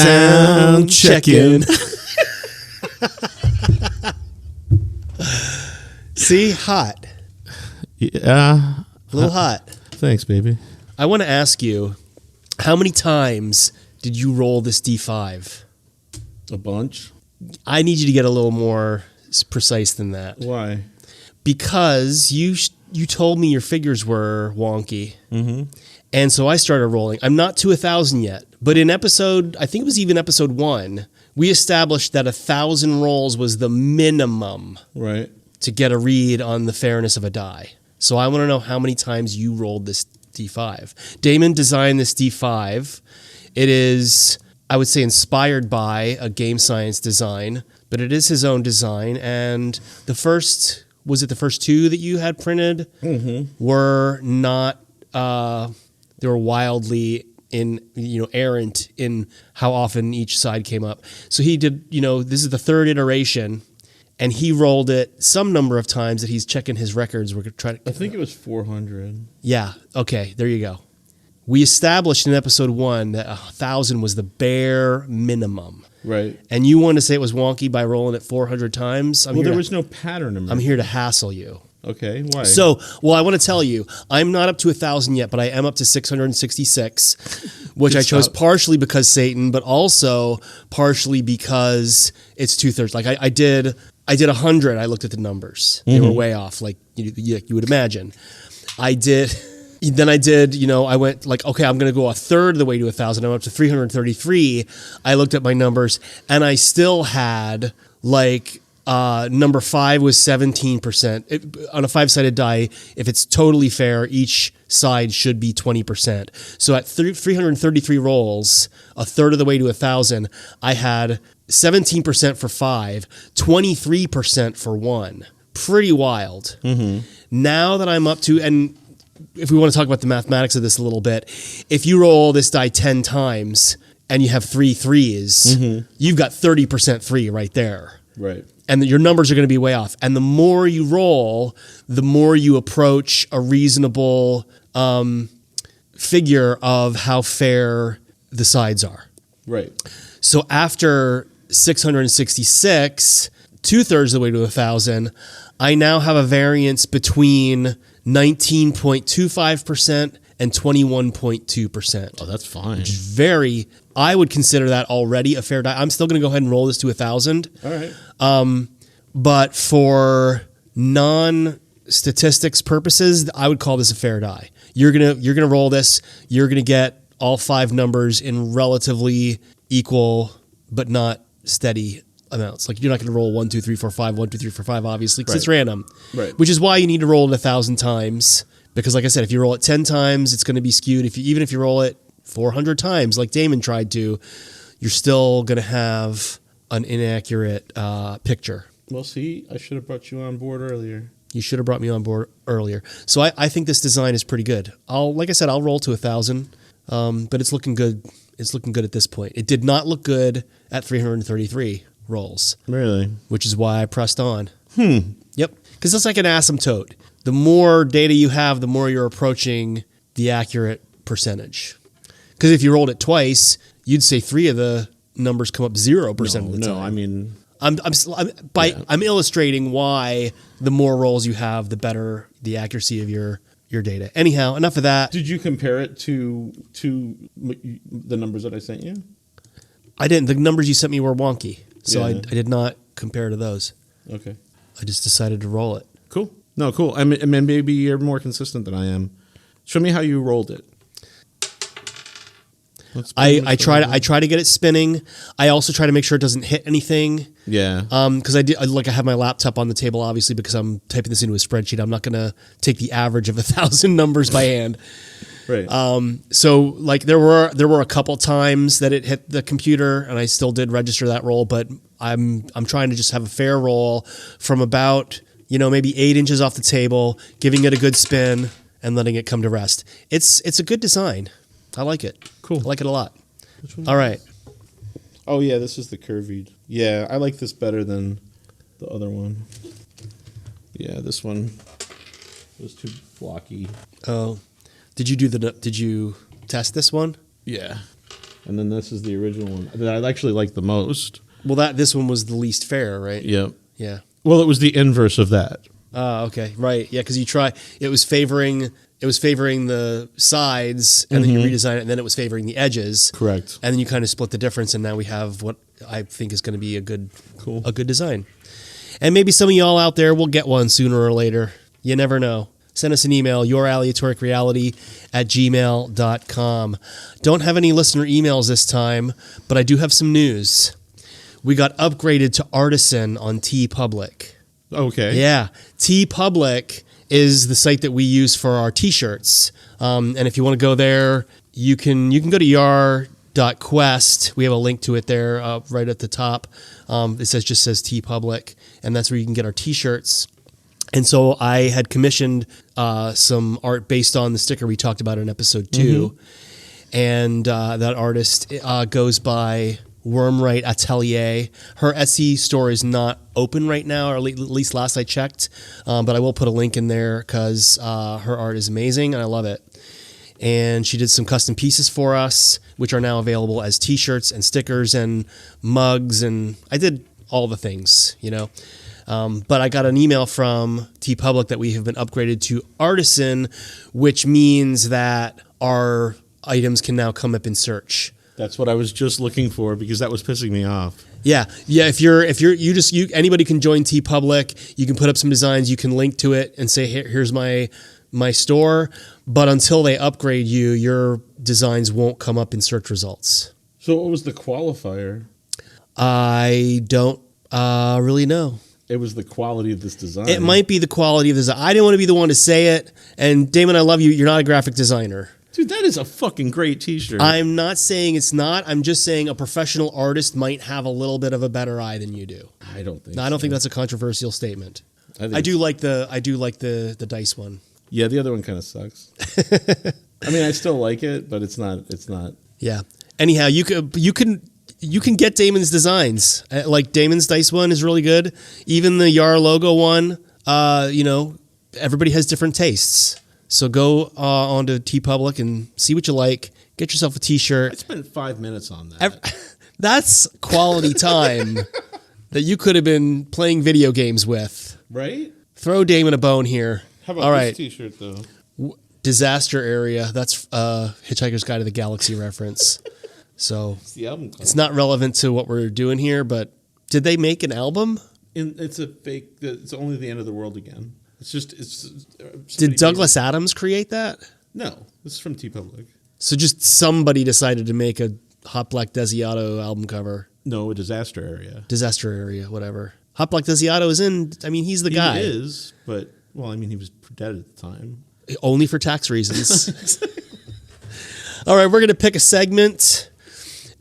Sound check-in. See, hot. Yeah. A little hot. Thanks, baby. I want to ask you, how many times did you roll this D5? A bunch. I need you to get a little more precise than that. Why? Because you told me your figures were wonky. Mm-hmm. And so I started rolling. I'm not to 1,000 yet. But in episode, I think it was even episode 1, we established that 1,000 rolls was the minimum. Right. To get a read on the fairness of a die. So I want to know how many times you rolled this D5. Damon designed this D5. It is, I would say, inspired by a game science design, but it is his own design. And the first, was it the first 2 that you had printed? Mm-hmm. Were not, they were wildly errant in how often each side came up. So he did, this is the 3rd iteration. And he rolled it some number of times that he's checking his records. We're going to try to. I think it was 400. Yeah. Okay. There you go. We established in episode 1 that 1,000 was the bare minimum. Right. And you wanted to say it was wonky by rolling it 400 times. There was no pattern. I'm here to hassle you. Okay. Why? So, I want to tell you, I'm not up to 1,000 yet, but I am up to 666, which I chose partially because Satan, but also partially because it's 2/3. Like I did 100. I looked at the numbers; they were way off, like you would imagine. I did. Then I did. I went like, okay, I'm going to go 1/3 of the way to 1,000. I'm up to 333. I looked at my numbers, and I still had like. Number 5 was 17%. On a 5-sided die, if it's totally fair, each side should be 20%. So at 333 rolls, 1/3 of the way to 1,000, I had 17% for 5, 23% for 1. Pretty wild. Mm-hmm. Now that I'm up to, and if we want to talk about the mathematics of this a little bit, if you roll this die 10 times and you have 3 threes, you've got 30% 3 right there. Right. And your numbers are going to be way off. And the more you roll, the more you approach a reasonable figure of how fair the sides are. Right. So after 666, 2/3 of the way to 1,000, I now have a variance between 19.25% and 21.2%. Oh, that's fine. Which is I would consider that already a fair die. I'm still going to go ahead and roll this to 1,000. All right. But for non-statistics purposes, I would call this a fair die. You're gonna roll this. You're gonna get all 5 numbers in relatively equal but not steady amounts. Like you're not gonna roll 1, 2, 3, 4, 5, 1, 2, 3, 4, 5, obviously, because it's random. Right. Which is why you need to roll it 1,000 times. Because like I said, if you roll it 10 times, it's gonna be skewed. Even if you roll it 400 times, like Damon tried to, you're still gonna have an inaccurate picture. Well, see, I should have brought you on board earlier. You should have brought me on board earlier. So I think this design is pretty good. Like I said, I'll roll to 1,000, but it's looking good. It's looking good at this point. It did not look good at 333 rolls. Really? Which is why I pressed on. Yep. Because it's like an asymptote. The more data you have, the more you're approaching the accurate percentage. Because if you rolled it twice, you'd say 3 of the numbers come up 0% of the time. No, I mean... I'm illustrating why the more rolls you have, the better the accuracy of your data. Anyhow, enough of that. Did you compare it to the numbers that I sent you? I didn't. The numbers you sent me were wonky, so I did not compare to those. Okay. I just decided to roll it. Cool. No, cool. I mean, maybe you're more consistent than I am. Show me how you rolled it. I try to get it spinning. I also try to make sure it doesn't hit anything. Yeah. Because I have my laptop on the table, obviously, because I'm typing this into a spreadsheet. I'm not going to take the average of 1,000 numbers by hand. Right. So like there were a couple times that it hit the computer, and I still did register that roll. But I'm trying to just have a fair roll from about maybe 8 inches off the table, giving it a good spin and letting it come to rest. It's a good design. I like it. Cool. I like it a lot. All right. Oh, yeah, this is the curvied. Yeah, I like this better than the other one. Yeah, this one was too blocky. Oh. Did you test this one? Yeah. And then this is the original one that I actually like the most. Well, this one was the least fair, right? Yep. Yeah. Well, it was the inverse of that. Okay, right. Yeah, because it was favoring the sides, and then you redesign it, and then it was favoring the edges. Correct. And then you kind of split the difference, and now we have what I think is going to be a good design. And maybe some of y'all out there will get one sooner or later. You never know. Send us an email, youraleatoricreality@gmail.com. Don't have any listener emails this time, but I do have some news. We got upgraded to Artisan on TeePublic. Okay. Yeah. TeePublic is the site that we use for our t-shirts. And if you want to go there, you can go to yar.quest. We have a link to it there right at the top. It just says TeePublic, and that's where you can get our t-shirts. And so I had commissioned some art based on the sticker we talked about in episode 2. And that artist goes by Wormright Atelier. Her Etsy store is not open right now, or at least last I checked. But I will put a link in there because her art is amazing and I love it. And she did some custom pieces for us, which are now available as t-shirts and stickers and mugs. And I did all the things, But I got an email from TeePublic that we have been upgraded to Artisan, which means that our items can now come up in search. That's what I was just looking for because that was pissing me off. Yeah. If anybody can join TeePublic. You can put up some designs. You can link to it and say, here's my store. But until they upgrade you, your designs won't come up in search results. So what was the qualifier? I don't really know. It was the quality of this design. It might be the quality of the design. I didn't want to be the one to say it. And Damon, I love you. You're not a graphic designer. Dude, that is a fucking great t-shirt. I'm not saying it's not. I'm just saying a professional artist might have a little bit of a better eye than you do. I don't think. I don't think that's a controversial statement. I do like the dice one. Yeah, the other one kind of sucks. I mean, I still like it, but it's not. Yeah. Anyhow, you can get Damon's designs. Like Damon's dice one is really good. Even the Yar logo one. Everybody has different tastes. So go onto TeePublic and see what you like. Get yourself a t-shirt. I spent 5 minutes on that. That's quality time that you could have been playing video games with. Right? Throw Damon a bone here. How about this t-shirt, though? Disaster Area. That's Hitchhiker's Guide to the Galaxy reference. So it's the album cover. It's not relevant to what we're doing here, but did they make an album? It's a fake. It's only the end of the world again. Did Douglas Adams create that? No, this is from TeePublic. So just somebody decided to make a Hot Black Desiato album cover. No, a Disaster Area. Disaster Area, whatever. Hot Black Desiato is in. I mean, he's the guy. He is, but he was dead at the time. Only for tax reasons. All right, we're gonna pick a segment,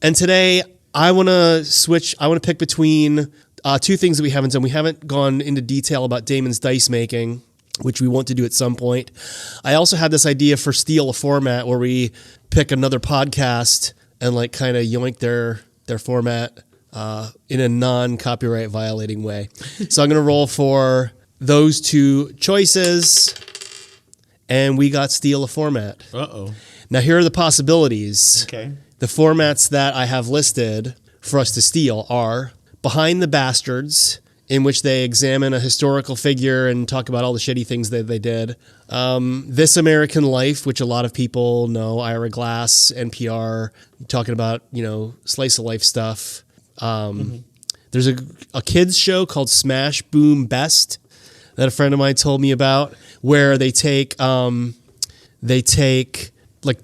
and today I want to switch. I want to pick between two things that we haven't done. We haven't gone into detail about Damon's dice making, which we want to do at some point. I also had this idea for Steal a Format, where we pick another podcast and kind of yoink their format in a non-copyright violating way. So I'm going to roll for those two choices, and we got Steal a Format. Uh-oh. Now here are the possibilities. Okay. The formats that I have listed for us to steal are Behind the Bastards, in which they examine a historical figure and talk about all the shitty things that they did. This American Life, which a lot of people know, Ira Glass, NPR, talking about, slice of life stuff. There's a kids show called Smash Boom Best that a friend of mine told me about, where they take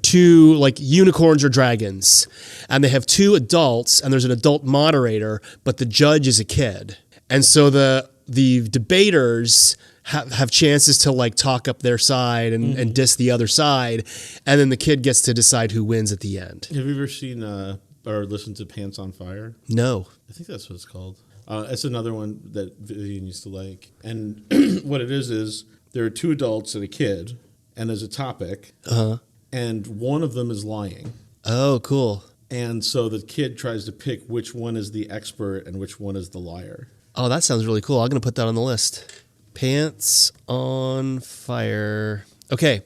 two unicorns or dragons, and they have two adults, and there's an adult moderator, but the judge is a kid. And so the debaters have chances to talk up their side and diss the other side, and then the kid gets to decide who wins at the end. Have you ever seen or listened to Pants on Fire? No. I think that's what it's called. It's another one that Vivian used to like. And what it is there are two adults and a kid, and there's a topic. Uh-huh. And one of them is lying. Oh, cool. And so the kid tries to pick which one is the expert and which one is the liar. Oh, that sounds really cool. I'm going to put that on the list. Pants on Fire. Okay.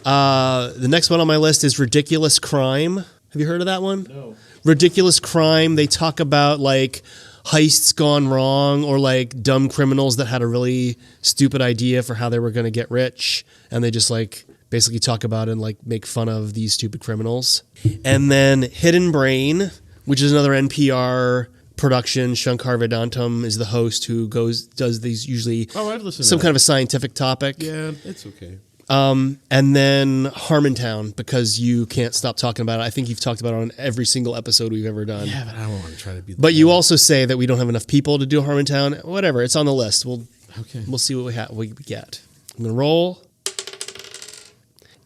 The next one on my list is Ridiculous Crime. Have you heard of that one? No. Ridiculous Crime. They talk about like heists gone wrong or like dumb criminals that had a really stupid idea for how they were going to get rich. And they just like basically talk about and like make fun of these stupid criminals. And then Hidden Brain, which is another NPR production. Shankar Vedantam is the host who does these usually I've listened to some that. kind of a scientific topic. Yeah, it's okay. And then Harmontown, because you can't stop talking about it. I think you've talked about it on every single episode we've ever done. Yeah, but I don't want to try to be. But you also say that we don't have enough people to do Harmontown. Whatever, it's on the list. We'll see what we get. I'm gonna roll,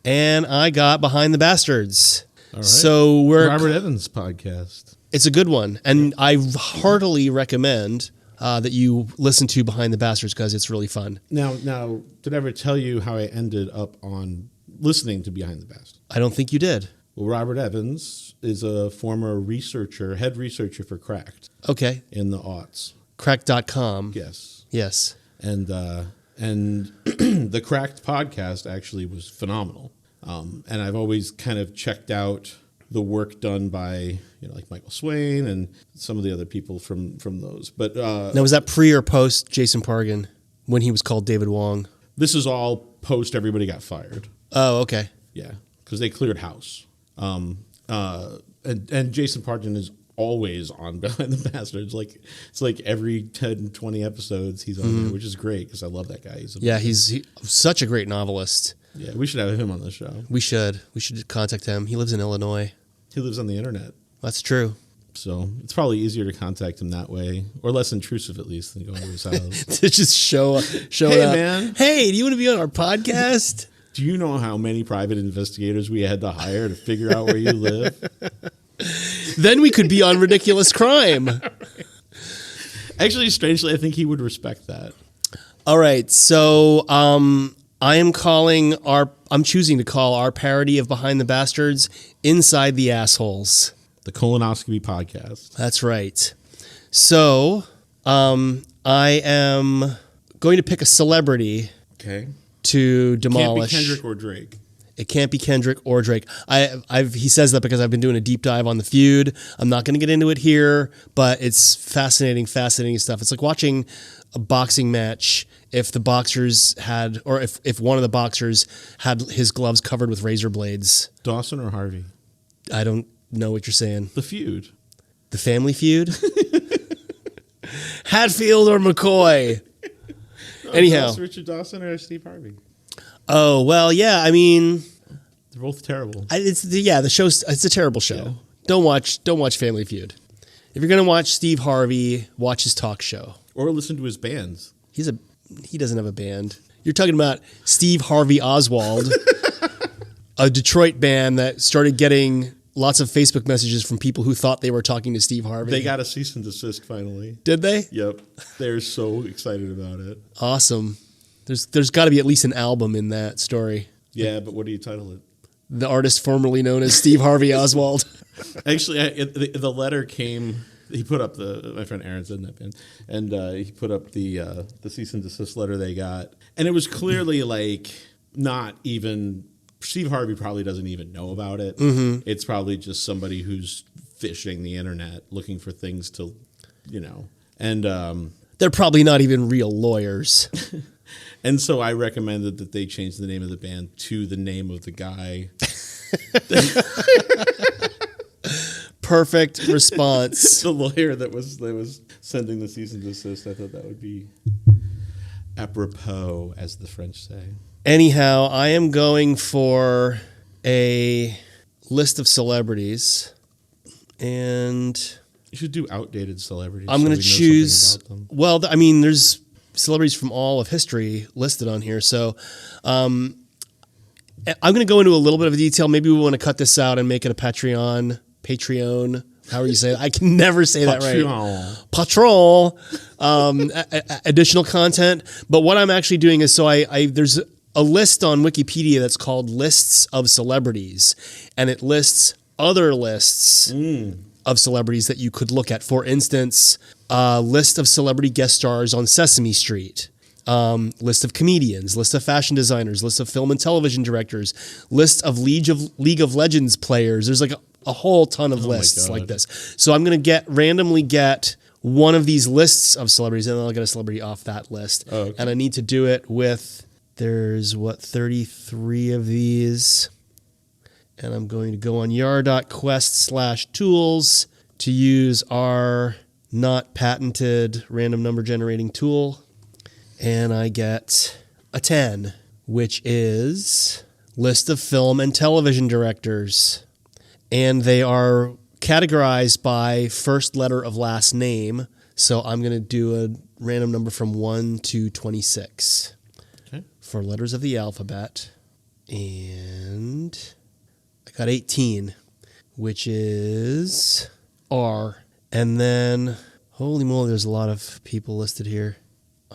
and I got Behind the Bastards. All right. So we're Robert Evans' podcast. It's a good one, and I heartily recommend that you listen to Behind the Bastards because it's really fun. Now, did I ever tell you how I ended up on listening to Behind the Bastards? I don't think you did. Well, Robert Evans is a former head researcher for Cracked. Okay. In the aughts. Cracked.com. Yes. Yes. And the Cracked podcast actually was phenomenal. And I've always kind of checked out the work done by, like Michael Swain and some of the other people from those. But now, was that pre or post Jason Pargan when he was called David Wong? This is all post everybody got fired. Oh, okay. Yeah, because they cleared house. And Jason Pargan is always on Behind the Bastards. It's like every 10, 20 episodes he's on there, which is great because I love that guy. He's such a great novelist. Yeah, we should have him on the show. We should contact him. He lives in Illinois. He lives on the internet. That's true. So it's probably easier to contact him that way, or less intrusive at least than going to his house. To just show hey, up. Man. Hey, do you want to be on our podcast? Do you know how many private investigators we had to hire to figure out where you live? Then we could be on Ridiculous Crime. Actually, strangely, I think he would respect that. All right, so I'm choosing to call our parody of Behind the Bastards Inside the Assholes. The Colonoscopy Podcast. That's right. So I am going to pick a celebrity to demolish. Can't be Kendrick or Drake. It can't be Kendrick or Drake. He says that because I've been doing a deep dive on the feud. I'm not going to get into it here, but it's fascinating stuff. It's like watching a boxing match if the boxers had, or if one of the boxers had his gloves covered with razor blades. Dawson or Harvey? I don't know what you're saying. The Feud. The Family Feud? Hatfield or McCoy? Anyhow. Richard Dawson or Steve Harvey? Oh, well, yeah, I mean, they're both terrible. The show's, it's a terrible show. Yeah. Don't watch Family Feud. If you're going to watch Steve Harvey, watch his talk show. Or listen to his bands. He doesn't have a band. You're talking about Steve Harvey Oswald, a Detroit band that started getting lots of Facebook messages from people who thought they were talking to Steve Harvey. They got a cease and desist finally. Did they? Yep. They're so excited about it. Awesome. There's got to be at least an album in that story. Yeah, but what do you title it? The artist formerly known as Steve Harvey Oswald. Actually, the letter came. He put up my friend Aaron's in that band, and he put up the cease and desist letter they got, and it was clearly like not even. Steve Harvey probably doesn't even know about it. Mm-hmm. It's probably just somebody who's fishing the internet looking for things to, and they're probably not even real lawyers. And so I recommended that they change the name of the band to the name of the guy. Perfect response. The lawyer that was sending the cease and desist. I thought that would be apropos, as the French say. Anyhow, I am going for a list of celebrities, and you should do outdated celebrities. I'm going to choose. Well, I mean, there's celebrities from all of history listed on here, so I'm going to go into a little bit of detail. Maybe we want to cut this out and make it a Patreon. However you say it. I can never say that right. Patron. Additional content. But what I'm actually doing is, so there's a list on Wikipedia that's called Lists of Celebrities, and it lists other lists of celebrities that you could look at. For instance, list of celebrity guest stars on Sesame Street. List of comedians, list of fashion designers, list of film and television directors, list of League of Legends players. There's like a whole ton of lists like this. So I'm going to randomly get one of these lists of celebrities, and then I'll get a celebrity off that list. Oh, okay. And I need to do it with, there's 33 of these. And I'm going to go on yar.quest/tools to use our not patented random number generating tool. And I get a 10, which is list of film and television directors. And they are categorized by first letter of last name. So I'm going to do a random number from 1 to 26 for letters of the alphabet. And I got 18, which is R. And then, holy moly, there's a lot of people listed here.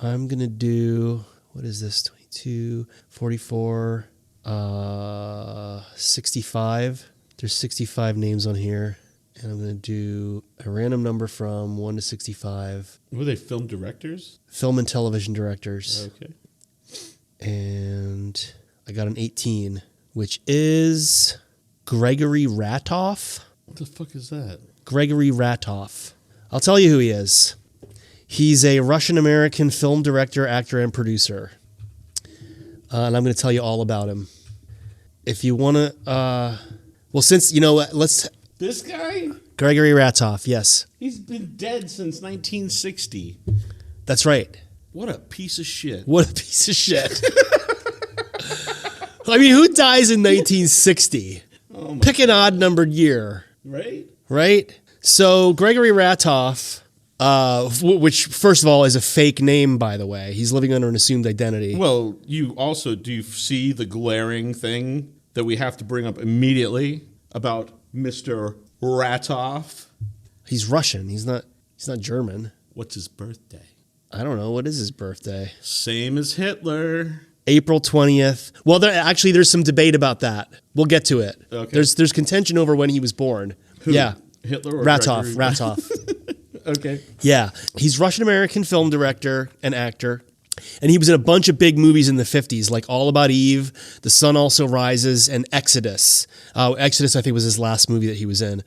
I'm going to do, what is this? 22, 44, 65. There's 65 names on here. And I'm going to do a random number from 1 to 65. Were they film directors? Film and television directors. Okay. And I got an 18, which is Gregory Ratoff. What the fuck is that? Gregory Ratoff. I'll tell you who he is. He's a Russian-American film director, actor, and producer. And I'm going to tell you all about him. If you want to... well, since, you know what, let's... This guy? Gregory Ratoff, yes. He's been dead since 1960. That's right. What a piece of shit. What a piece of shit. I mean, who dies in 1960? Pick an odd-numbered year. Right? Right? So, Gregory Ratoff... which, first of all, is a fake name, by the way. He's living under an assumed identity. Well, you also do see the glaring thing that we have to bring up immediately about Mr. Ratoff. He's Russian. He's not German. What's his birthday? I don't know. What is his birthday? Same as Hitler. April 20th. Well, there's some debate about that. We'll get to it. Okay. There's contention over when he was born. Who? Yeah. Hitler or Ratoff. Gregory? Ratoff. Okay. Yeah. He's Russian-American film director and actor. And he was in a bunch of big movies in the 50s, like All About Eve, The Sun Also Rises, and Exodus. Exodus, I think, was his last movie that he was in.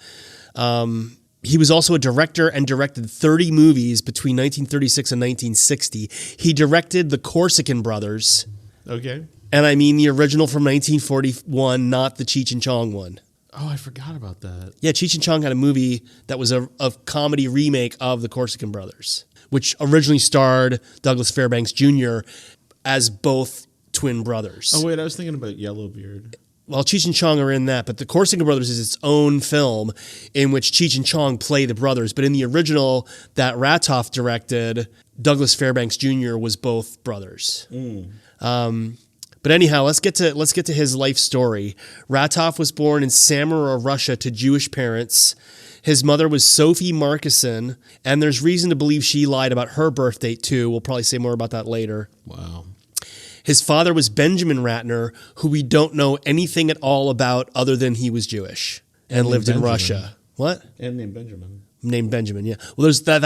He was also a director and directed 30 movies between 1936 and 1960. He directed The Corsican Brothers. Okay. And I mean the original from 1941, not the Cheech and Chong one. Oh, I forgot about that. Yeah, Cheech and Chong had a movie that was a comedy remake of The Corsican Brothers, which originally starred Douglas Fairbanks Jr. as both twin brothers. Oh, wait, I was thinking about Yellowbeard. Well, Cheech and Chong are in that, but The Corsican Brothers is its own film in which Cheech and Chong play the brothers. But in the original that Ratoff directed, Douglas Fairbanks Jr. was both brothers. But anyhow, let's get to his life story. Ratoff was born in Samara, Russia, to Jewish parents. His mother was Sophie Markison, and there's reason to believe she lied about her birth date too. We'll probably say more about that later. Wow. His father was Benjamin Ratner, who we don't know anything at all about other than he was Jewish and lived in Russia. What? And named Benjamin. Named Benjamin, yeah. Well, there's stuff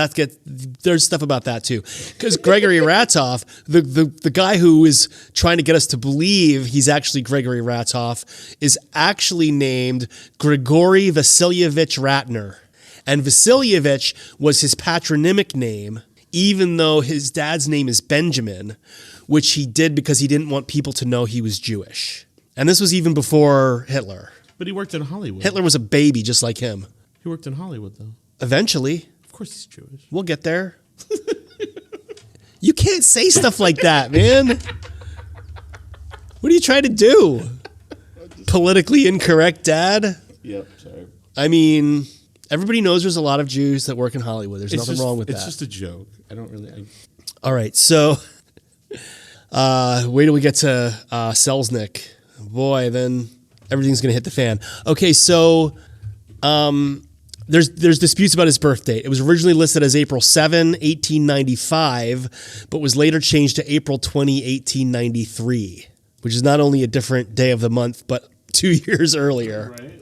about that too, because Gregory Ratoff, the guy who is trying to get us to believe he's actually Gregory Ratoff, is actually named Grigory Vasilyevich Ratner, and Vasilyevich was his patronymic name, even though his dad's name is Benjamin, which he did because he didn't want people to know he was Jewish, and this was even before Hitler. But he worked in Hollywood. Hitler was a baby just like him. He worked in Hollywood, though. Eventually. Of course he's Jewish. We'll get there. You can't say stuff like that, man. What are you trying to do? Politically incorrect, Dad? Yep, sorry. I mean, everybody knows there's a lot of Jews that work in Hollywood. There's nothing wrong with that. It's just a joke. I don't really... All right, so wait till we get to Selznick. Boy, then everything's going to hit the fan. Okay, so... There's disputes about his birth date. It was originally listed as April 7, 1895, but was later changed to April 20, 1893, which is not only a different day of the month, but 2 years earlier. Right.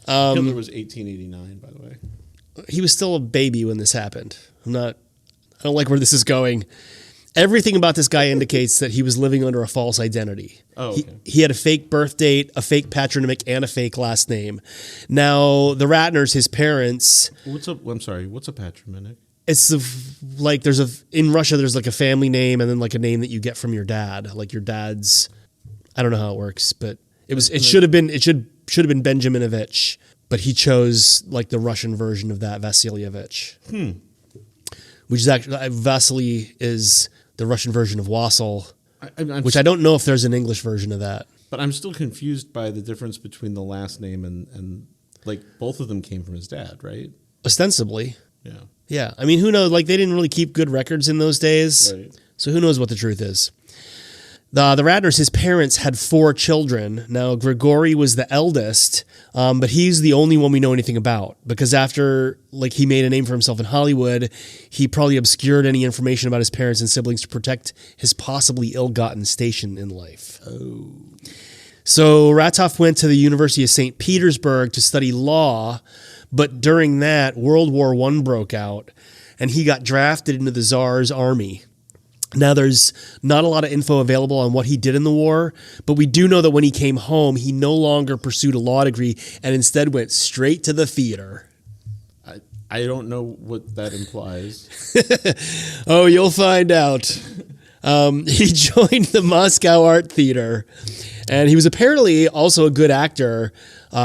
Hitler was 1889, by the way. He was still a baby when this happened. I don't like where this is going. Everything about this guy indicates that he was living under a false identity. Oh, okay. He had a fake birth date, a fake patronymic, and a fake last name. Now, the Ratners, his parents... I'm sorry, what's a patronymic? It's like in Russia, there's like a family name and then like a name that you get from your dad. Like your dad's... I don't know how it works, but it should have been Benjaminovich, but he chose like the Russian version of that, Vasilievich. Which is actually... Vasily is... the Russian version of Wassel, which I don't know if there's an English version of that. But I'm still confused by the difference between the last name and like both of them came from his dad, right? Ostensibly. Yeah. Yeah. I mean, who knows? Like they didn't really keep good records in those days. Right. So who knows what the truth is? The Ratners, his parents had 4 children. Now, Grigory was the eldest, but he's the only one we know anything about because after like he made a name for himself in Hollywood, he probably obscured any information about his parents and siblings to protect his possibly ill-gotten station in life. Oh. So Ratov went to the University of St. Petersburg to study law, but during that, World War I broke out, and he got drafted into the Tsar's army. Now, there's not a lot of info available on what he did in the war, but we do know that when he came home, he no longer pursued a law degree and instead went straight to the theater. I don't know what that implies. Oh, you'll find out. He joined the Moscow Art Theater, and he was apparently also a good actor.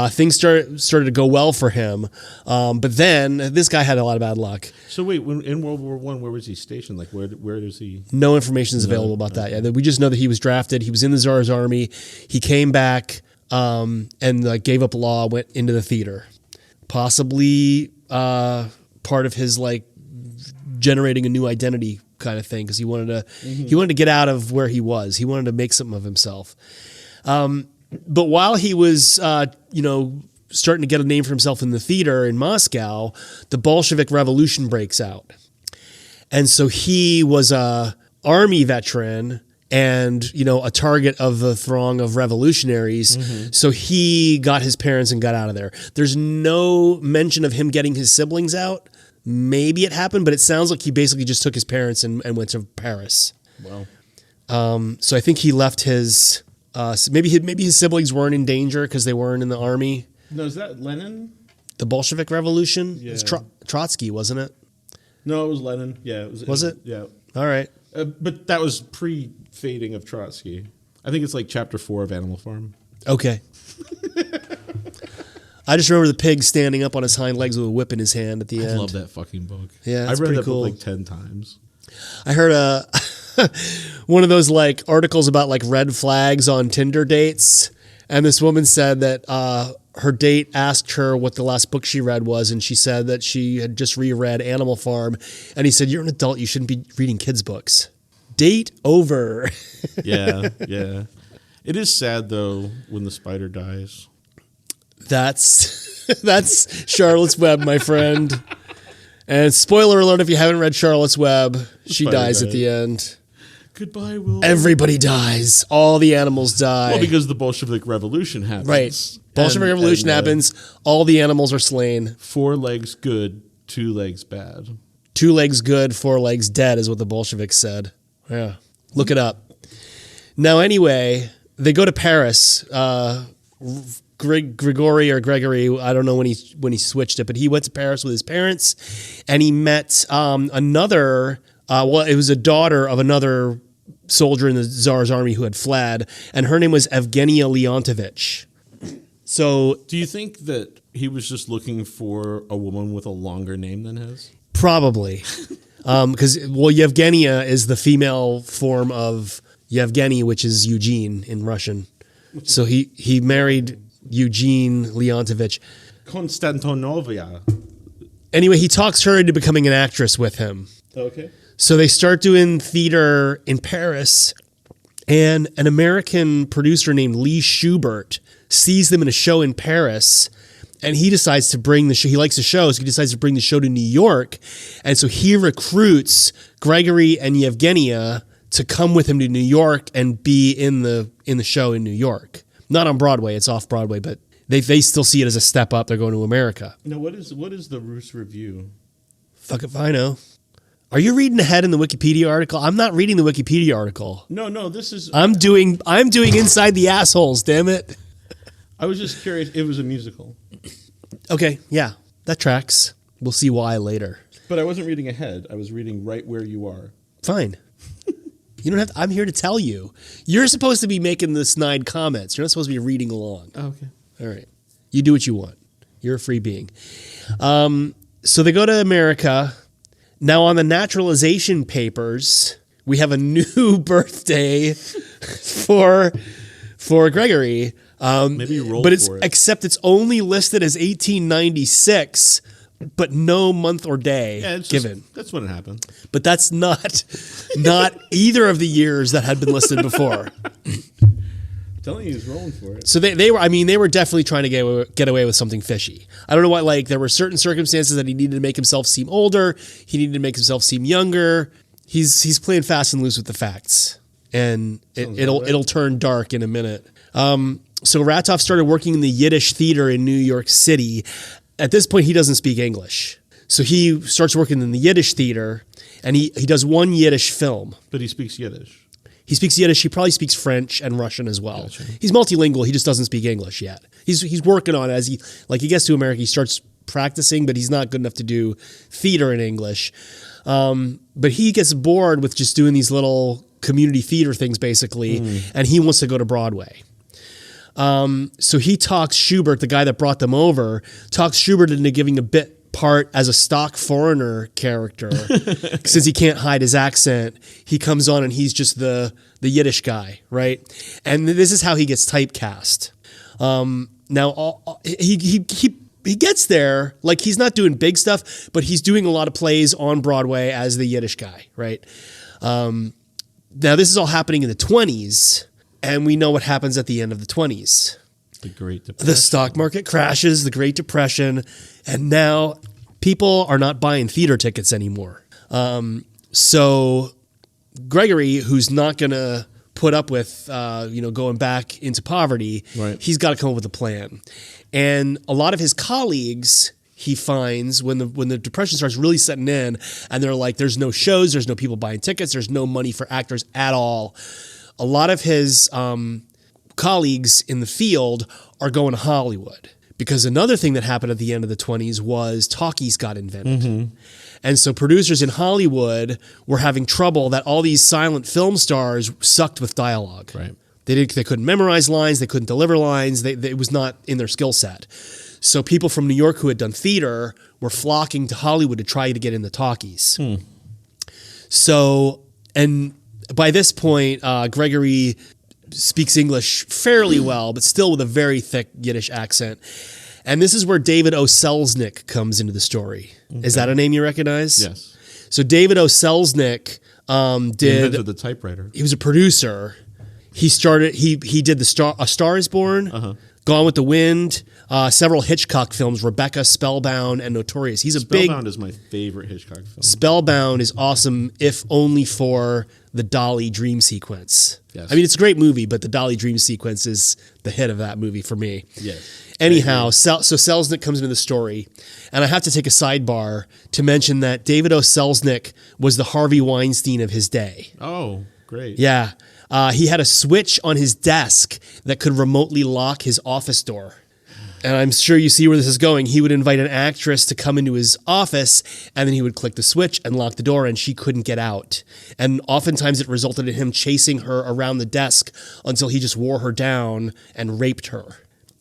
Things started to go well for him, but then this guy had a lot of bad luck. So wait, in World War I, where was he stationed? Like where does he? No information is available about that yet. We just know that he was drafted. He was in the Tsar's army. He came back and like gave up law, went into the theater, possibly part of his like generating a new identity kind of thing because he wanted to get out of where he was. He wanted to make something of himself. But while he was, starting to get a name for himself in the theater in Moscow, the Bolshevik Revolution breaks out. And so he was a army veteran and, a target of the throng of revolutionaries. So he got his parents and got out of there. There's no mention of him getting his siblings out. Maybe it happened, but it sounds like he basically just took his parents and went to Paris. Wow. So I think he left his... maybe his siblings weren't in danger because they weren't in the army. No, is that Lenin? The Bolshevik Revolution? Yeah. It was Trotsky, wasn't it? No, it was Lenin. Yeah, it was. Was it? Yeah. All right. But that was pre-fading of Trotsky. I think it's like chapter 4 of Animal Farm. Okay. I just remember the pig standing up on his hind legs with a whip in his hand at the end. I love that fucking book. Yeah, I've read that cool. book like 10 times. I heard one of those like articles about like red flags on Tinder dates, and this woman said that her date asked her what the last book she read was, and she said that she had just reread Animal Farm, and he said, "You're an adult, you shouldn't be reading kids' books." Date over. Yeah. It is sad though when the spider dies. That's Charlotte's Web, my friend. And spoiler alert, if you haven't read Charlotte's Web, she dies at the end. Goodbye, Will. Everybody dies. All the animals die. Well, because the Bolshevik Revolution happens. Right. Bolshevik Revolution happens. All the animals are slain. 4 legs good, 2 legs bad. 2 legs good, 4 legs dead is what the Bolsheviks said. Yeah. Look it up. Now, anyway, they go to Paris. Gregory, I don't know when he switched it, but he went to Paris with his parents, and he met it was a daughter of another soldier in the Tsar's army who had fled, and her name was Evgenia Leontovich. So, do you think that he was just looking for a woman with a longer name than his? Probably, because Yevgenia is the female form of Yevgeny, which is Eugene in Russian. So he married Eugene Leontovich. Konstantinovia. Anyway, he talks her into becoming an actress with him. Okay. So they start doing theater in Paris, and an American producer named Lee Schubert sees them in a show in Paris, and he decides to bring the show. He likes the show, so he decides to bring the show to New York, and so he recruits Gregory and Yevgenia to come with him to New York and be in the show in New York. Not on Broadway; it's off Broadway, but they still see it as a step up. They're going to America. Now, what is the Rus Review? Fuck if I know. Are you reading ahead in the Wikipedia article? I'm not reading the Wikipedia article. No, this is... I'm doing Inside the Assholes, damn it. I was just curious. It was a musical. Okay, yeah, that tracks. We'll see why later. But I wasn't reading ahead. I was reading right where you are. Fine. You don't have to, I'm here to tell you. You're supposed to be making the snide comments. You're not supposed to be reading along. Oh, okay. All right. You do what you want. You're a free being. So they go to America. Now on the naturalization papers, we have a new birthday for Gregory. Maybe you roll but it's for it. except it's only listed as 1896, but no month or day given. That's when it happened. But that's not either of the years that had been listed before. Telling you, he's rolling for it. So they were definitely trying to get away with something fishy. I don't know why. Like there were certain circumstances that he needed to make himself seem older. He needed to make himself seem younger. He's playing fast and loose with the facts, and it'll turn dark in a minute. So Ratov started working in the Yiddish theater in New York City. At this point, he doesn't speak English. So he starts working in the Yiddish theater, and he does one Yiddish film. But he speaks Yiddish. He speaks Yiddish. He probably speaks French and Russian as well. Gotcha. He's multilingual. He just doesn't speak English yet. He's working on it as he gets to America. He starts practicing, but he's not good enough to do theater in English. But he gets bored with just doing these little community theater things, basically, and he wants to go to Broadway. So he talks Schubert, the guy that brought them over, talks Schubert into giving a bit part as a stock foreigner character. Since he can't hide his accent, he comes on and he's just the Yiddish guy, right? And this is how he gets typecast. Now he gets there, like he's not doing big stuff, but he's doing a lot of plays on Broadway as the Yiddish guy, right? Now this is all happening in the 1920s. And we know what happens at the end of the 1920s. The Great Depression. The stock market crashes, the Great Depression, and now people are not buying theater tickets anymore. So Gregory, who's not going to put up with going back into poverty, right. He's got to come up with a plan. And a lot of his colleagues, he finds when the Depression starts really setting in, and they're like, there's no shows, there's no people buying tickets, there's no money for actors at all. A lot of his colleagues in the field are going to Hollywood because another thing that happened at the end of the 1920s was talkies got invented. Mm-hmm. And so producers in Hollywood were having trouble that all these silent film stars sucked with dialogue. Right. They couldn't memorize lines. They couldn't deliver lines. It was not in their skill set. So people from New York who had done theater were flocking to Hollywood to try to get in the talkies. So, and by this point, Gregory speaks English fairly well, but still with a very thick Yiddish accent. And this is where David O. Selznick comes into the story. Okay. Is that a name you recognize? Yes. So David O. Selznick invented the typewriter. He was a producer. He did A Star Is Born, Gone with the Wind, several Hitchcock films, Rebecca, Spellbound, and Notorious. Spellbound is my favorite Hitchcock film. Spellbound is awesome, if only for the Dolly dream sequence. Yes. I mean, it's a great movie, but the Dolly dream sequence is the hit of that movie for me. Yes. Anyhow, so Selznick comes into the story, and I have to take a sidebar to mention that David O. Selznick was the Harvey Weinstein of his day. Oh, great. Yeah. He had a switch on his desk that could remotely lock his office door. And I'm sure you see where this is going. He would invite an actress to come into his office, and then he would click the switch and lock the door, and she couldn't get out. And oftentimes it resulted in him chasing her around the desk until he just wore her down and raped her.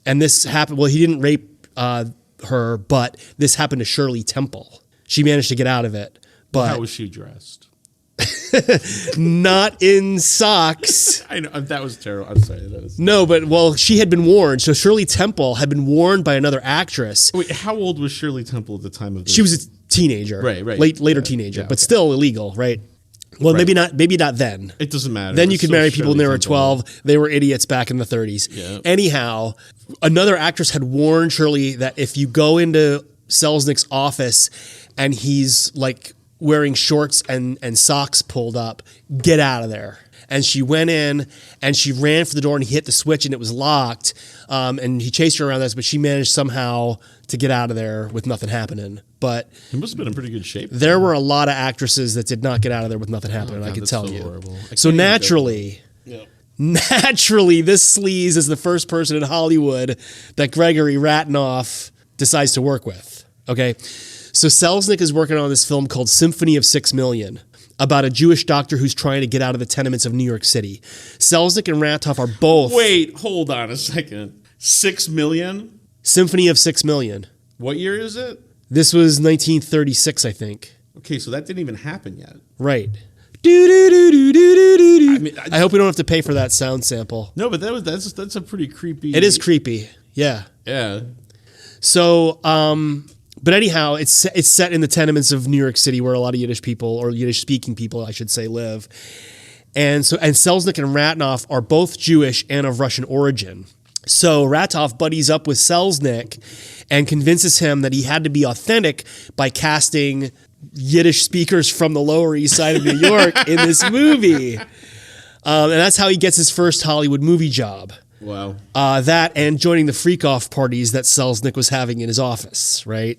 And this happened, well, he didn't rape her, but this happened to Shirley Temple. She managed to get out of it. But how was she dressed? Not in socks. I know that was terrible. I'm sorry. No, but she had been warned. So Shirley Temple had been warned by another actress. Wait, how old was Shirley Temple at the time of this? She was a teenager, right, later teenager, but still illegal, right? Well, maybe not then. It doesn't matter. Then you could marry people when they were 12. They were idiots back in the 30s. Yeah. Anyhow, another actress had warned Shirley that if you go into Selznick's office and he's like wearing shorts and socks pulled up, get out of there. And she went in and she ran for the door and he hit the switch and it was locked. And he chased her around this, but she managed somehow to get out of there with nothing happening. but He must have been in pretty good shape. there were a lot of actresses that did not get out of there with nothing happening, God, I can that's tell so you. horrible. I So can't even naturally, naturally, this sleaze is the first person in Hollywood that Gregory Ratnoff decides to work with. Okay? So Selznick is working on this film called Symphony of 6 Million about a Jewish doctor who's trying to get out of the tenements of New York City. Selznick and Ratnoff are both... Wait, hold on a second. 6 million? Symphony of 6 Million. What year is it? This was 1936, I think. Okay, so that didn't even happen yet. Right. I mean, I hope we don't have to pay for that sound sample. No, but that's a pretty creepy... It is creepy. Yeah. Yeah. So, but anyhow, it's set in the tenements of New York City where a lot of Yiddish people, or Yiddish-speaking people, I should say, live. And Selznick and Ratnoff are both Jewish and of Russian origin. So Ratnoff buddies up with Selznick and convinces him that he had to be authentic by casting Yiddish speakers from the Lower East Side of New York in this movie. And that's how he gets his first Hollywood movie job. Wow. That and joining the freak-off parties that Selznick was having in his office, right?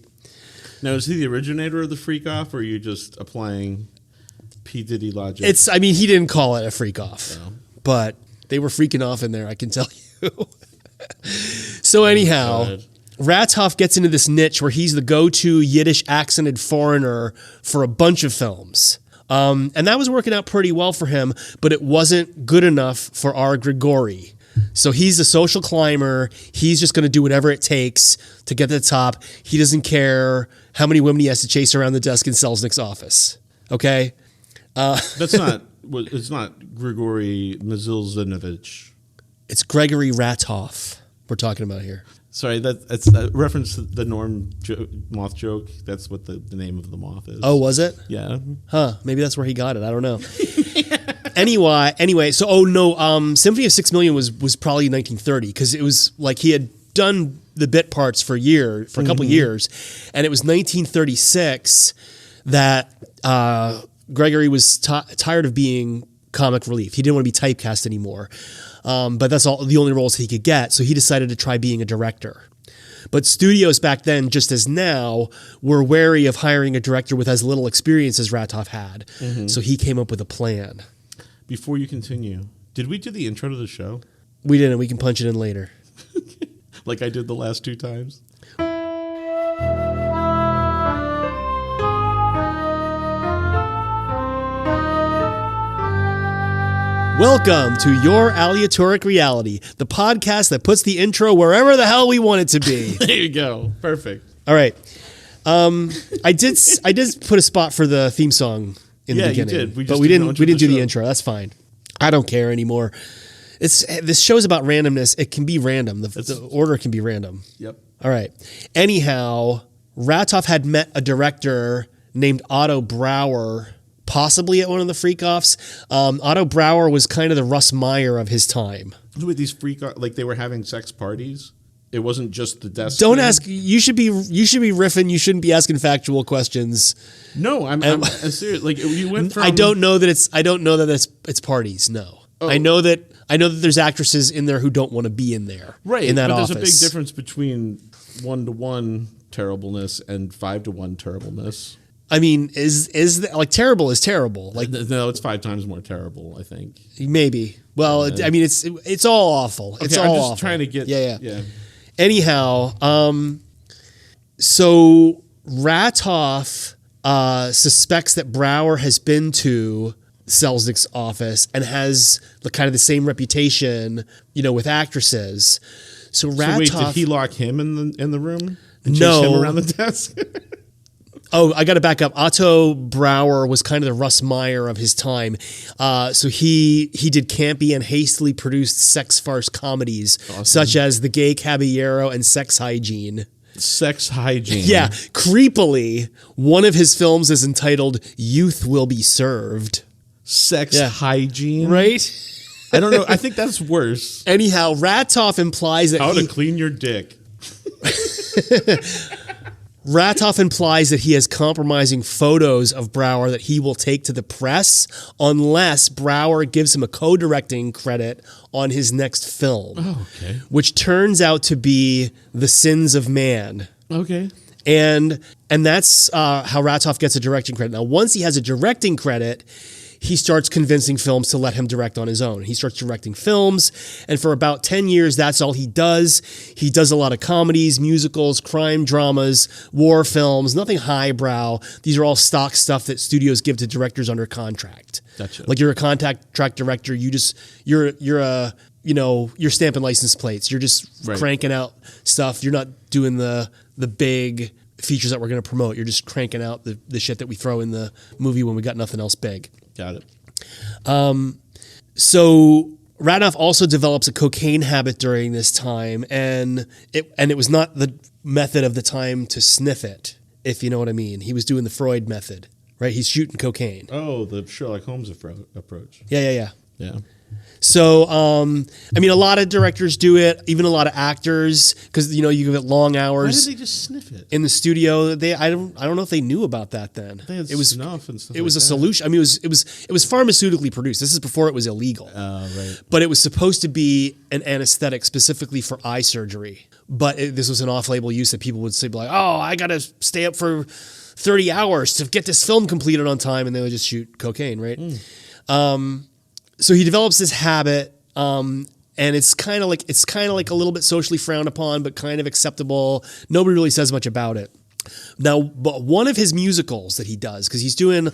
Now, is he the originator of the freak-off, or are you just applying P. Diddy logic? He didn't call it a freak-off, No. but they were freaking off in there, I can tell you. So anyhow... God. Ratnoff gets into this niche where he's the go-to Yiddish accented foreigner for a bunch of films. And that was working out pretty well for him, but it wasn't good enough for our Grigori. So he's a social climber. He's just going to do whatever it takes to get to the top. He doesn't care how many women he has to chase around the desk in Selznick's office. Okay? It's not Grigory Mizilzinovich. It's Gregory Ratnoff we're talking about here. Sorry, that's a reference to the Norm moth joke. That's what the name of the moth is. Oh, was it? Yeah. Huh. Maybe that's where he got it. I don't know. Anyway, so Symphony of 6 Million was probably 1930 because it was like he had done the bit parts for a couple years, and it was 1936 that Gregory was tired of being comic relief. He didn't want to be typecast anymore. But that's the only roles he could get, so he decided to try being a director. But studios back then, just as now, were wary of hiring a director with as little experience as Ratnoff had. Mm-hmm. So he came up with a plan. Before you continue, did we do the intro to the show? We didn't. We can punch it in later. Like I did the last 2 times? Welcome to Your Aleatoric Reality, the podcast that puts the intro wherever the hell we want it to be. There you go. Perfect. All right. I did put a spot for the theme song in the beginning. You did. But we didn't do the intro. That's fine. I don't care anymore. This show's about randomness. It can be random. The order can be random. Yep. All right. Anyhow, Ratnoff had met a director named Otto Brouwer, possibly at one of the freak-offs. Otto Brouwer was kind of the Russ Meyer of his time. With these like they were having sex parties? It wasn't just the desk. Don't ask. You should be riffing. You shouldn't be asking factual questions. No, I'm serious. Like you went from. I don't know that it's parties. No, oh. I know that there's actresses in there who don't want to be in there. Right, in that but office. There's a big difference between 1-to-1 terribleness and 5-to-1 terribleness. I mean, is like terrible is terrible. Like no, it's 5 times more terrible. I think maybe. Well, I mean, it's all awful. It's all I'm just awful. trying to get. Yeah. Anyhow, so Ratnoff suspects that Brouwer has been to Selznick's office and has kind of the same reputation, with actresses. So Ratnoff. So wait, did he lock him in the room? And no. Chase him around the desk. Oh, I got to back up. Otto Brouwer was kind of the Russ Meyer of his time. So he did campy and hastily produced sex farce comedies, such as The Gay Caballero and Sex Hygiene. Sex Hygiene. Yeah. Creepily, one of his films is entitled Youth Will Be Served. Sex Hygiene? Right? I don't know. I think that's worse. Anyhow, Ratnoff implies that How to clean your dick. Ratnoff implies that he has compromising photos of Brouwer that he will take to the press unless Brouwer gives him a co-directing credit on his next film. Oh, okay. Which turns out to be The Sins of Man. Okay. And that's how Ratoff gets a directing credit. Now, once he has a directing credit, he starts convincing films to let him direct on his own. He starts directing films, and for about 10 years, that's all he does. He does a lot of comedies, musicals, crime dramas, war films, nothing highbrow. These are all stock stuff that studios give to directors under contract. Gotcha. Like you're a contract director, you're stamping license plates. You're just cranking out stuff. You're not doing the big features that we're going to promote. You're just cranking out the shit that we throw in the movie when we got nothing else big. Got it. So Ratoff also develops a cocaine habit during this time, and it was not the method of the time to sniff it, if you know what I mean. He was doing the Freud method, right? He's shooting cocaine. Oh, the Sherlock Holmes approach. Yeah. So, a lot of directors do it, even a lot of actors, because you give it long hours. why did they just sniff it? In the studio? I don't know if they knew about that then. It was snuff and stuff. It was a solution. I mean, it was pharmaceutically produced. This is before it was illegal. Right. But it was supposed to be an anesthetic specifically for eye surgery. But this was an off-label use that people would say, like, "Oh, I got to stay up for 30 hours to get this film completed on time," and they would just shoot cocaine, right? So he develops this habit, and it's kind of like a little bit socially frowned upon, but kind of acceptable. Nobody really says much about it. Now, but one of his musicals that he does, because he's doing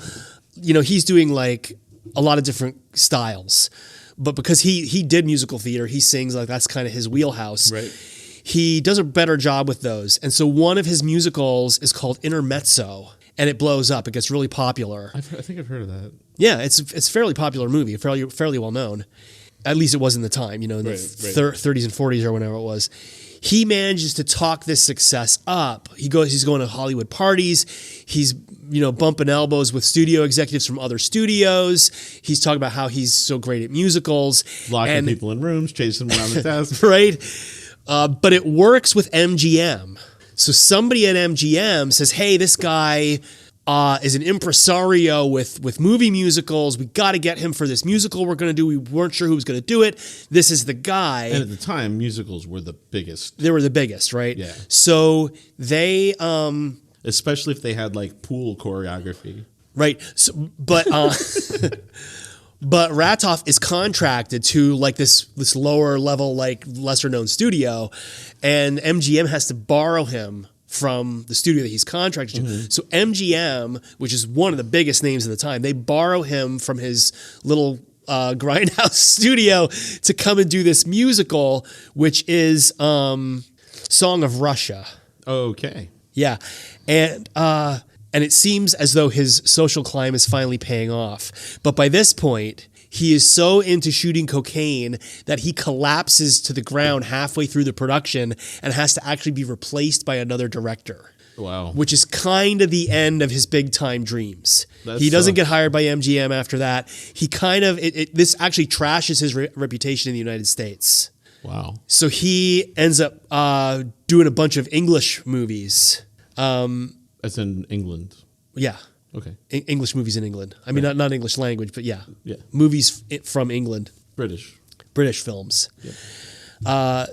like a lot of different styles, but because he did musical theater, he sings, like that's kind of his wheelhouse. Right. He does a better job with those, and so one of his musicals is called Intermezzo. And it blows up. It gets really popular. I think I've heard of that. Yeah, it's a fairly popular movie, fairly well known. At least it was in the time, in the 30s and 40s or whenever it was. He manages to talk this success up. He's going to Hollywood parties. He's bumping elbows with studio executives from other studios. He's talking about how he's so great at musicals, locking people in rooms, chasing them around the desk. Right. But it works with MGM. So somebody at MGM says, "Hey, this guy is an impresario with movie musicals. We got to get him for this musical we're going to do. We weren't sure who was going to do it. This is the guy." And at the time, musicals were the biggest. They were the biggest, right? Yeah. So they, especially if they had like pool choreography. Right. So, but but Ratoff is contracted to like this lower level, like lesser known studio, and MGM has to borrow him from the studio that he's contracted to. Mm-hmm. So MGM, which is one of the biggest names of the time, they borrow him from his little grindhouse studio to come and do this musical, which is Song of Russia. Okay. Yeah. And it seems as though his social climb is finally paying off. But by this point, he is so into shooting cocaine that he collapses to the ground halfway through the production and has to actually be replaced by another director. Wow. Which is kind of the end of his big time dreams. He doesn't get hired by MGM after that. He kind of, this actually trashes his reputation in the United States. Wow. So he ends up doing a bunch of English movies. As in England. Yeah. Okay. English movies in England. I mean, not English language, but yeah. Yeah. Movies from England. British films. Yeah.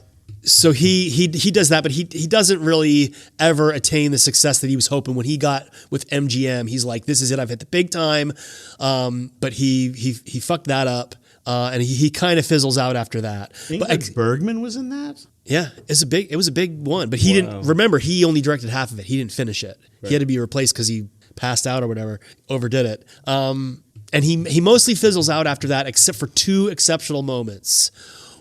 So he does that, but he doesn't really ever attain the success that he was hoping when he got with MGM. He's like, this is it. I've hit the big time. But he fucked that up. And he kind of fizzles out after that. Ingrid Bergman was in that? Yeah, it was a big one, but he didn't remember. He only directed half of it. He didn't finish it. Right. He had to be replaced because he passed out or whatever, overdid it. And he mostly fizzles out after that, except for two exceptional moments.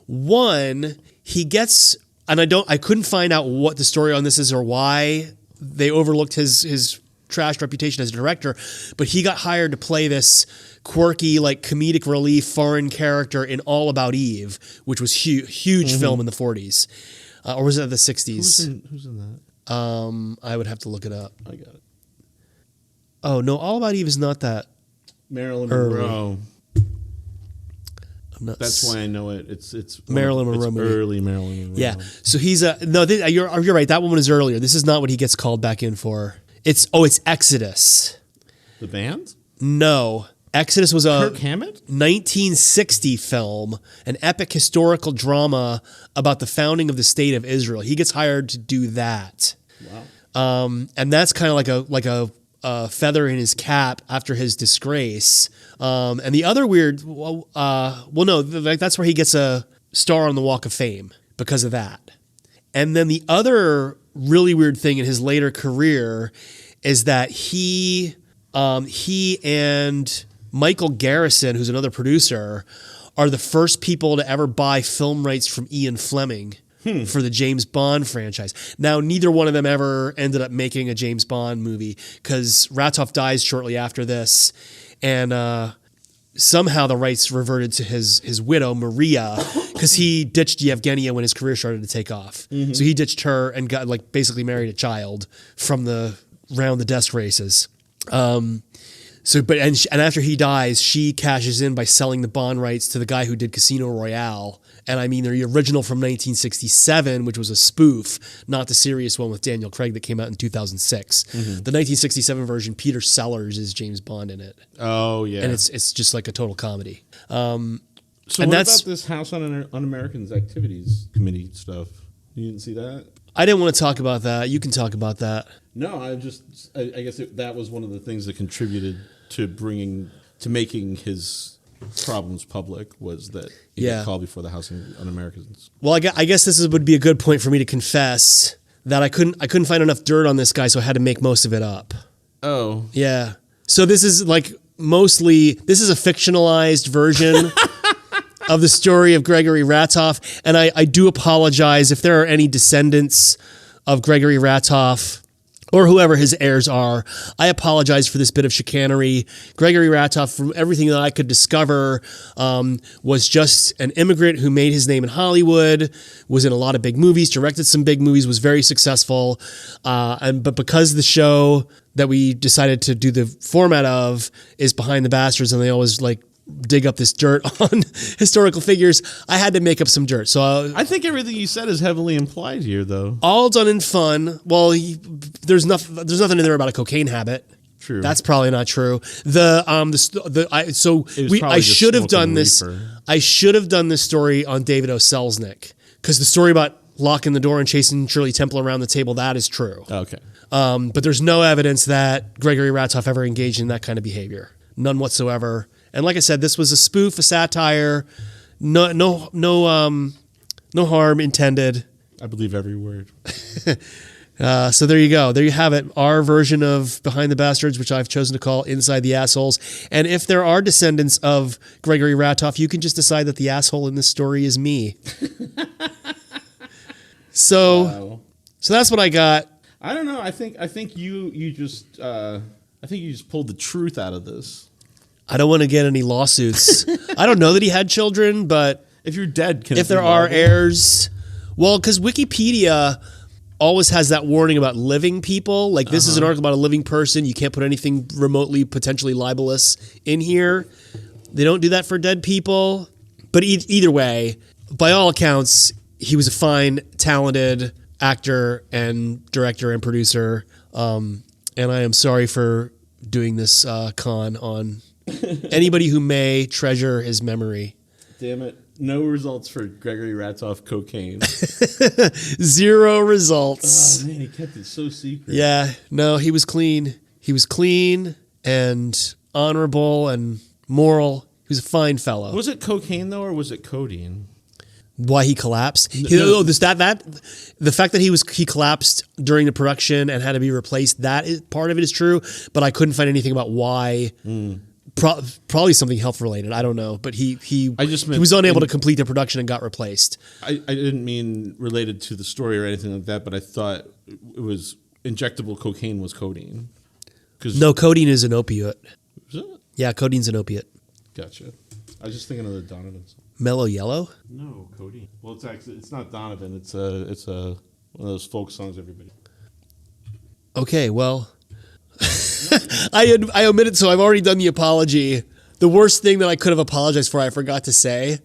One, he gets, and I couldn't find out what the story on this is or why they overlooked his trashed reputation as a director, but he got hired to play this quirky, like comedic relief foreign character in All About Eve, which was huge film in the 40s. Or was it the 60s? Who's in that? I would have to look it up. I got it. Oh, no, All About Eve is not that Marilyn early. Monroe. That's why I know it. It's Marilyn Monroe movie. Early Marilyn Monroe. Yeah. So he's you're right. That one is earlier. This is not what he gets called back in for. It's Exodus. The band? No. Exodus was a Kirk Hammett? 1960 film, an epic historical drama about the founding of the state of Israel. He gets hired to do that. And that's kind of like a feather in his cap after his disgrace. And the other weird, that's where he gets a star on the Walk of Fame because of that. And then the other really weird thing in his later career is that he and Michael Garrison, who's another producer, are the first people to ever buy film rights from Ian Fleming for the James Bond franchise. Now, neither one of them ever ended up making a James Bond movie because Ratoff dies shortly after this, and somehow the rights reverted to his widow, Maria, because he ditched Yevgenia when his career started to take off. So he ditched her and got basically married a child from the round the desk races. And after he dies, she cashes in by selling the Bond rights to the guy who did Casino Royale. And I mean, the original from 1967, which was a spoof, not the serious one with Daniel Craig that came out in 2006. The 1967 version, Peter Sellers is James Bond in it. Oh, yeah. And it's just like a total comedy. So what about this House on Un-Americans Activities Committee stuff? You didn't see that? I didn't want to talk about that. You can talk about that. No, I guess that was one of the things that contributed to making his problems public, was that he got called before the House on Un-Americans. Well, I guess this would be a good point for me to confess that I couldn't find enough dirt on this guy, so I had to make most of it up. Oh. Yeah. So this is a fictionalized version of the story of Gregory Ratoff, and I do apologize if there are any descendants of Gregory Ratoff or whoever his heirs are. I apologize for this bit of chicanery. Gregory Ratoff, from everything that I could discover, was just an immigrant who made his name in Hollywood, was in a lot of big movies, directed some big movies, was very successful. But because the show that we decided to do the format of is Behind the Bastards, and they always dig up this dirt on historical figures, I had to make up some dirt. So I think everything you said is heavily implied here, though. All done in fun. Well, there's nothing in there about a cocaine habit. True. That's probably not true. I should have done this. I should have done this story on David O. Selznick, because the story about locking the door and chasing Shirley Temple around the table, that is true. Okay. But there's no evidence that Gregory Ratoff ever engaged in that kind of behavior. None whatsoever. And like I said, this was a spoof, a satire. No harm intended. I believe every word. So there you go. There you have it. Our version of Behind the Bastards, which I've chosen to call Inside the Assholes. And if there are descendants of Gregory Ratoff, you can just decide that the asshole in this story is me. So that's what I got. I don't know. I think you just pulled the truth out of this. I don't want to get any lawsuits. I don't know that he had children, but if you're dead, if there are heirs, well, because Wikipedia always has that warning about living people. Like, this is an article about a living person. You can't put anything remotely potentially libelous in here. They don't do that for dead people. But either way, by all accounts, he was a fine, talented actor and director and producer. And I am sorry for doing this con on anybody who may treasure his memory. Damn it. No results for Gregory Ratoff cocaine. 0 results. Oh, man, he kept it so secret. Yeah. No, he was clean. He was clean and honorable and moral. He was a fine fellow. Was it cocaine, though, or was it codeine? Why he collapsed? No. The fact that he collapsed during the production and had to be replaced, part of it is true, but I couldn't find anything about why. Probably something health related. I don't know, but he was unable to complete the production and got replaced. I didn't mean related to the story or anything like that, but I thought it was injectable cocaine was codeine. No, codeine is an opiate. Is it? Yeah, codeine's an opiate. Gotcha. I was just thinking of the Donovan song. Mellow Yellow? No, codeine. Well, it's not Donovan. It's one of those folk songs everybody. Okay, well. I omitted, so I've already done the apology. The worst thing that I could have apologized for, I forgot to say.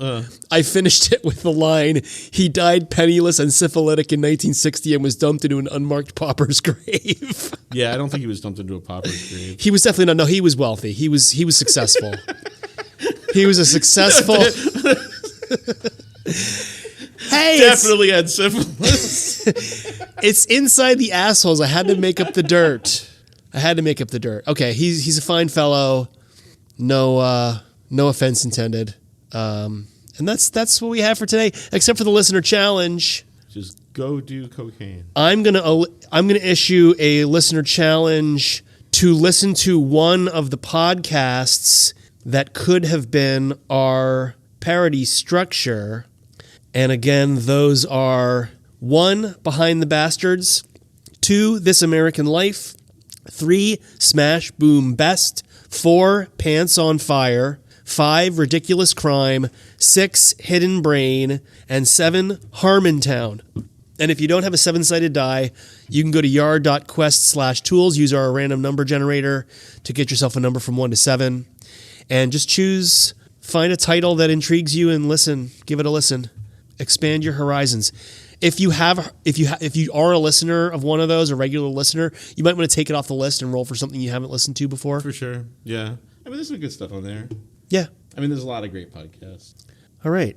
I finished it with the line, he died penniless and syphilitic in 1960 and was dumped into an unmarked pauper's grave. Yeah, I don't think he was dumped into a pauper's grave. He was definitely not. No, he was wealthy. He was successful. He was a successful... Hey, definitely had syphilis. It's inside the assholes. I had to make up the dirt. Okay, he's a fine fellow. No offense intended. And that's what we have for today, except for the listener challenge. Just go do cocaine. I'm gonna issue a listener challenge to listen to one of the podcasts that could have been our parody structure. And again, those are 1, Behind the Bastards, 2, This American Life, 3, Smash Boom Best, 4, Pants on Fire, 5, Ridiculous Crime, 6, Hidden Brain, and 7, Harmontown. And if you don't have a 7-sided die, you can go to yard.quest/tools, use our random number generator to get yourself a number from 1 to 7, and just find a title that intrigues you and give it a listen. Expand your horizons. If you are a listener of one of those, a regular listener, you might want to take it off the list and roll for something you haven't listened to before. For sure. Yeah. I mean, there's some good stuff on there. Yeah. I mean, there's a lot of great podcasts. All right.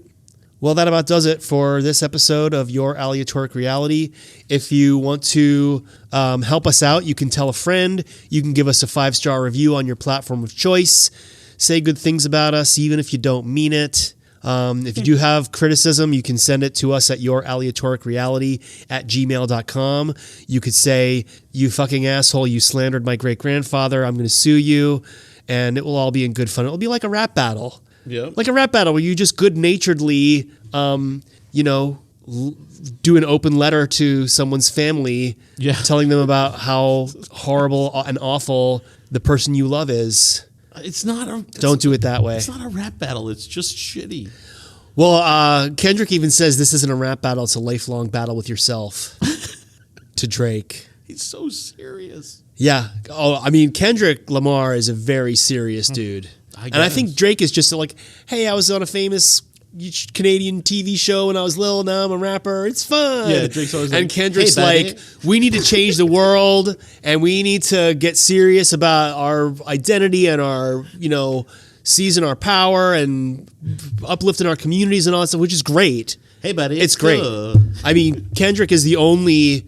Well, that about does it for this episode of Your Aleatoric Reality. If you want to help us out, you can tell a friend. You can give us a 5-star review on your platform of choice. Say good things about us, even if you don't mean it. If you do have criticism, you can send it to us at youraleatoricreality@gmail.com. You could say, you fucking asshole, you slandered my great-grandfather, I'm going to sue you, and it will all be in good fun. It will be like a rap battle. Yeah. Like a rap battle where you just good-naturedly, do an open letter to someone's family, telling them about how horrible and awful the person you love is. Don't do it that way. It's not a rap battle. It's just shitty. Well, Kendrick even says this isn't a rap battle. It's a lifelong battle with yourself. To Drake. He's so serious. Yeah. Oh, I mean, Kendrick Lamar is a very serious dude. I think Drake is just like, hey, I was on a famous Canadian TV show when I was little. Now I'm a rapper. It's fun. Yeah, Drake's always like, and Kendrick's hey, like, we need to change the world, and we need to get serious about our identity and our, seizing our power and uplifting our communities and all that stuff, which is great. Hey, buddy, it's great. I mean, Kendrick is the only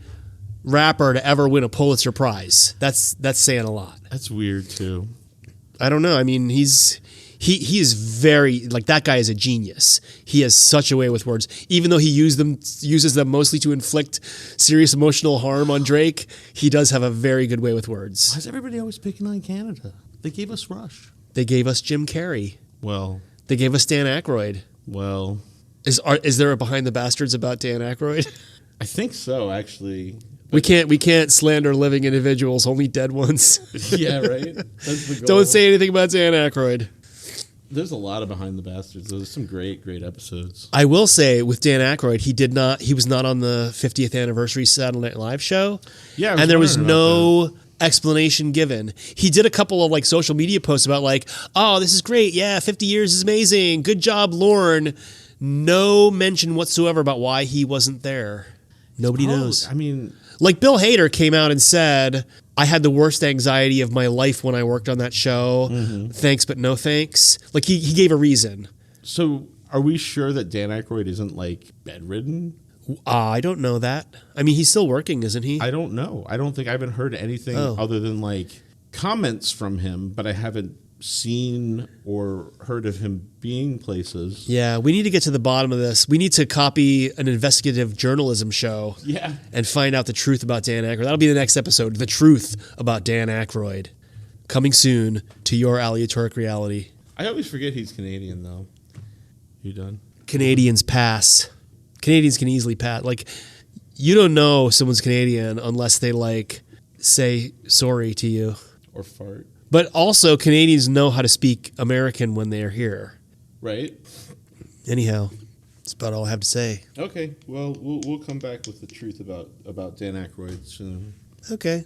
rapper to ever win a Pulitzer Prize. That's saying a lot. That's weird too. I don't know. I mean, he is very, like, that guy is a genius. He has such a way with words. Even though he uses them mostly to inflict serious emotional harm on Drake, he does have a very good way with words. Why is everybody always picking on Canada? They gave us Rush. They gave us Jim Carrey. Well. They gave us Dan Aykroyd. Well. Is there a Behind the Bastards about Dan Aykroyd? I think so, actually. We can't slander living individuals, only dead ones. Yeah, right? That's the goal. Don't say anything about Dan Aykroyd. There's a lot of Behind the Bastards. There's some great episodes. I will say with Dan Aykroyd, he was not on the 50th anniversary Saturday Night Live show. Yeah, and there was no explanation given. He did a couple of social media posts about oh, this is great. Yeah, 50 years is amazing. Good job, Lorne. No mention whatsoever about why he wasn't there. Nobody knows. I mean, Bill Hader came out and said, I had the worst anxiety of my life when I worked on that show. Mm-hmm. Thanks, but no thanks. He gave a reason. So are we sure that Dan Aykroyd isn't bedridden? I don't know that. I mean, he's still working, isn't he? I don't know. I haven't heard anything other than comments from him, but I haven't seen or heard of him being places. Yeah, we need to get to the bottom of this. We need to copy an investigative journalism show. Yeah. And find out the truth about Dan Aykroyd. That'll be the next episode. The truth about Dan Aykroyd. Coming soon to Your Aleatoric Reality. I always forget he's Canadian, though. You done? Canadians pass. Canadians can easily pass. You don't know someone's Canadian unless they say sorry to you. Or fart. But also, Canadians know how to speak American when they're here. Right. Anyhow, that's about all I have to say. Okay. Well, we'll come back with the truth about Dan Aykroyd soon. Okay.